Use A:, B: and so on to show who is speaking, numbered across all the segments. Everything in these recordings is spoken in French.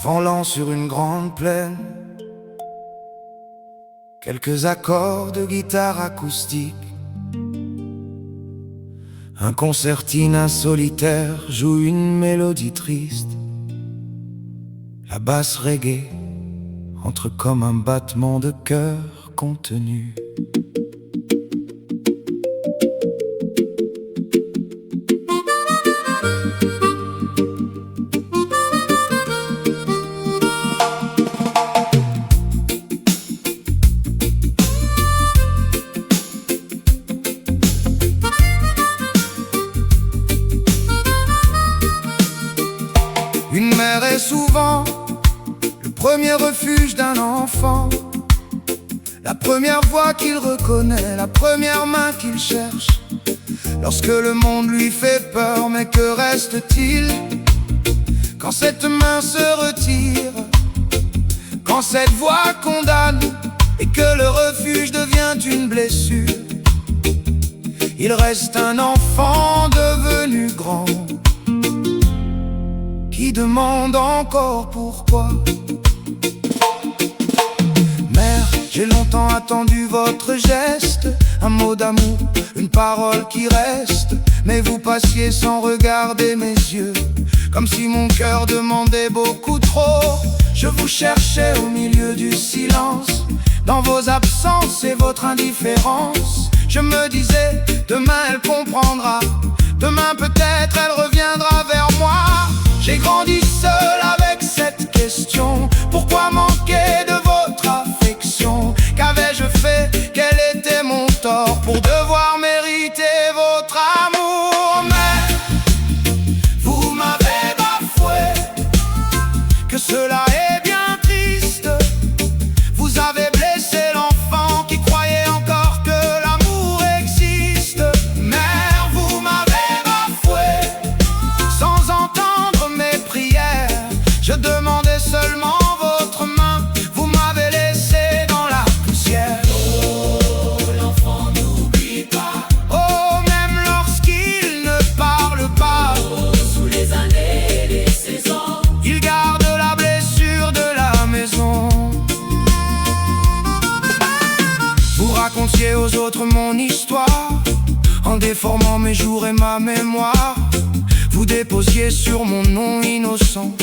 A: Vent lent sur une grande plaine, quelques accords de guitare acoustique. Un concertina solitaire joue une mélodie triste. La basse reggae entre comme un battement de cœur contenu. Une mère est souvent le premier refuge d'un enfant, la première voix qu'il reconnaît, la première main qu'il cherche. Lorsque le monde lui fait peur, mais que reste-t-il quand cette main se retire, quand cette voix condamne et que le refuge devient une blessure? Il reste un enfant devenu grand qui demande encore pourquoi. Mère, j'ai longtemps attendu votre geste, un mot d'amour, une parole qui reste. Mais vous passiez sans regarder mes yeux, comme si mon cœur demandait beaucoup trop. Je vous cherchais au milieu du silence, dans vos absences et votre indifférence. Je me disais, demain elle comprendra, demain peut-être elle reviendra vers moi. J'ai grandi seul avec cette question: pourquoi manquer de votre affection? Qu'avais-je fait? Quel était mon tort pour devoir mériter votre amour? Mais vous m'avez bafoué, que cela est bien triste. Vous avez blessé l'enfant qui croyait encore que l'amour existe. Mère, vous m'avez bafoué sans entendre mes prières. Je demandais seulement votre main, vous m'avez laissé dans la poussière. Oh, l'enfant n'oublie pas, oh, même lorsqu'il ne parle pas. Oh, sous les années et les saisons, il garde la blessure de la maison. Vous racontiez aux autres mon histoire, en déformant mes jours et ma mémoire. Vous déposiez sur mon nom innocent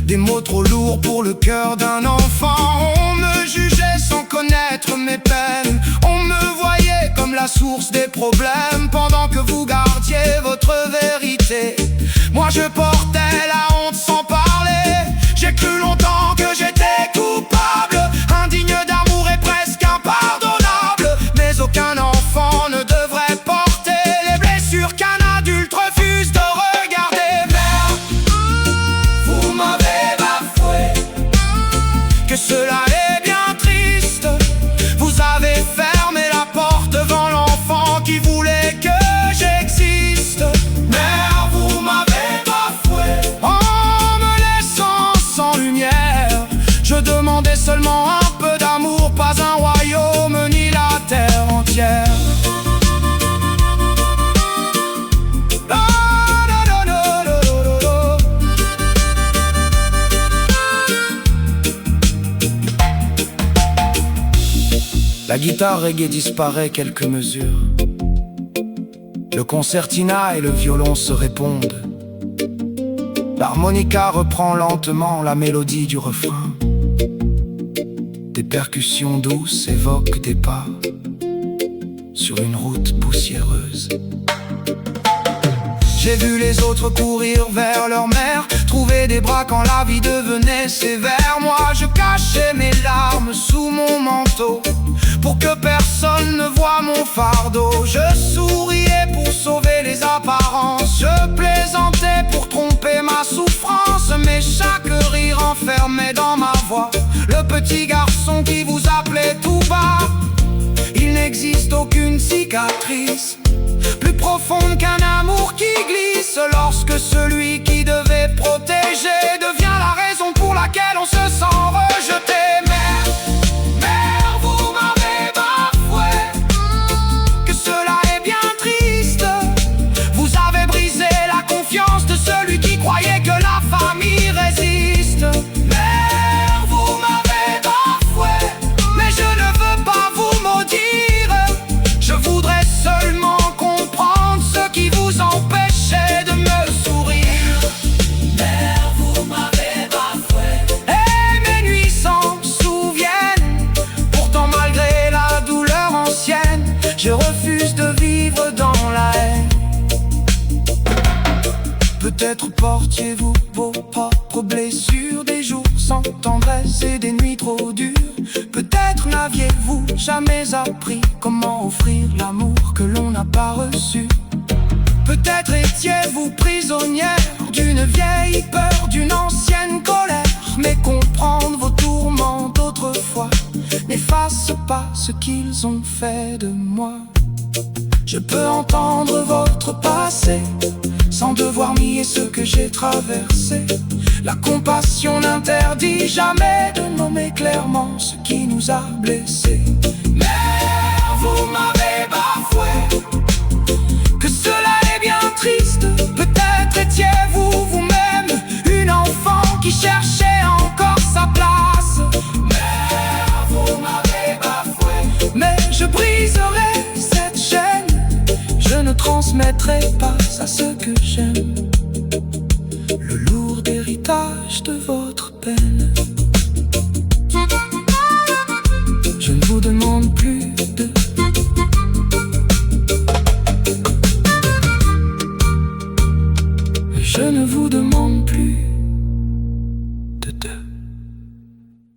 A: des mots trop lourds pour le cœur d'un enfant. On me jugeait sans connaître mes peines, on me voyait comme la source des problèmes. Pendant que vous gardiez votre vérité, moi je portais la honte sans parler. J'ai cru longtemps que j'étais coupable, indigne d'amour et presque impardonnable. Mais aucun enfant ne devrait porter les blessures qu'un adulte refuse de regarder. Mère, vous m'avez bafoué, que cela est bien triste. Vous avez fermé la porte devant l'enfant qui voulait que j'existe. Mère, vous m'avez bafoué en me laissant sans lumière. Je demandais seulement un peu d'amour, pas un royaume ni la terre entière. La guitare reggae disparaît quelques mesures. Le concertina et le violon se répondent. L'harmonica reprend lentement la mélodie du refrain. Des percussions douces évoquent des pas sur une route poussiéreuse. J'ai vu les autres courir vers leur mère, trouver des bras quand la vie devenait sévère. Moi je cachais mes larmes sous mon manteau pour que personne ne voie mon fardeau. Je souriais pour sauver les apparences, je plaisantais pour tromper ma souffrance. Mais chaque rire enfermait dans ma voix le petit garçon qui vous appelait tout bas. Il n'existe aucune cicatrice plus profonde qu'un amour qui glisse, lorsque celui qui devait protéger devient la raison pour laquelle on se sent rejeté. Mère, vous m'avez bafoué, que cela est bien triste. Vous avez brisé la confiance de celui qui croyait que la famille résiste. Peut-être portiez-vous vos propres blessures, des jours sans tendresse et des nuits trop dures. Peut-être n'aviez-vous jamais appris comment offrir l'amour que l'on n'a pas reçu. Peut-être étiez-vous prisonnière d'une vieille peur, d'une ancienne colère. Mais comprendre vos tourments d'autrefois n'efface pas ce qu'ils ont fait de moi. Je peux entendre votre passé sans devoir nier ce que j'ai traversé. La compassion n'interdit jamais de nommer clairement ce qui nous a blessés. Mère, vous m'avez bafoué, que cela est bien triste. Peut-être étiez-vous vous-même une enfant qui cherchait encore sa place. Mère, vous m'avez bafoué, mais je briserai cette chaîne. Je ne transmettrai pas à ceux que j'aime le lourd héritage de votre peine.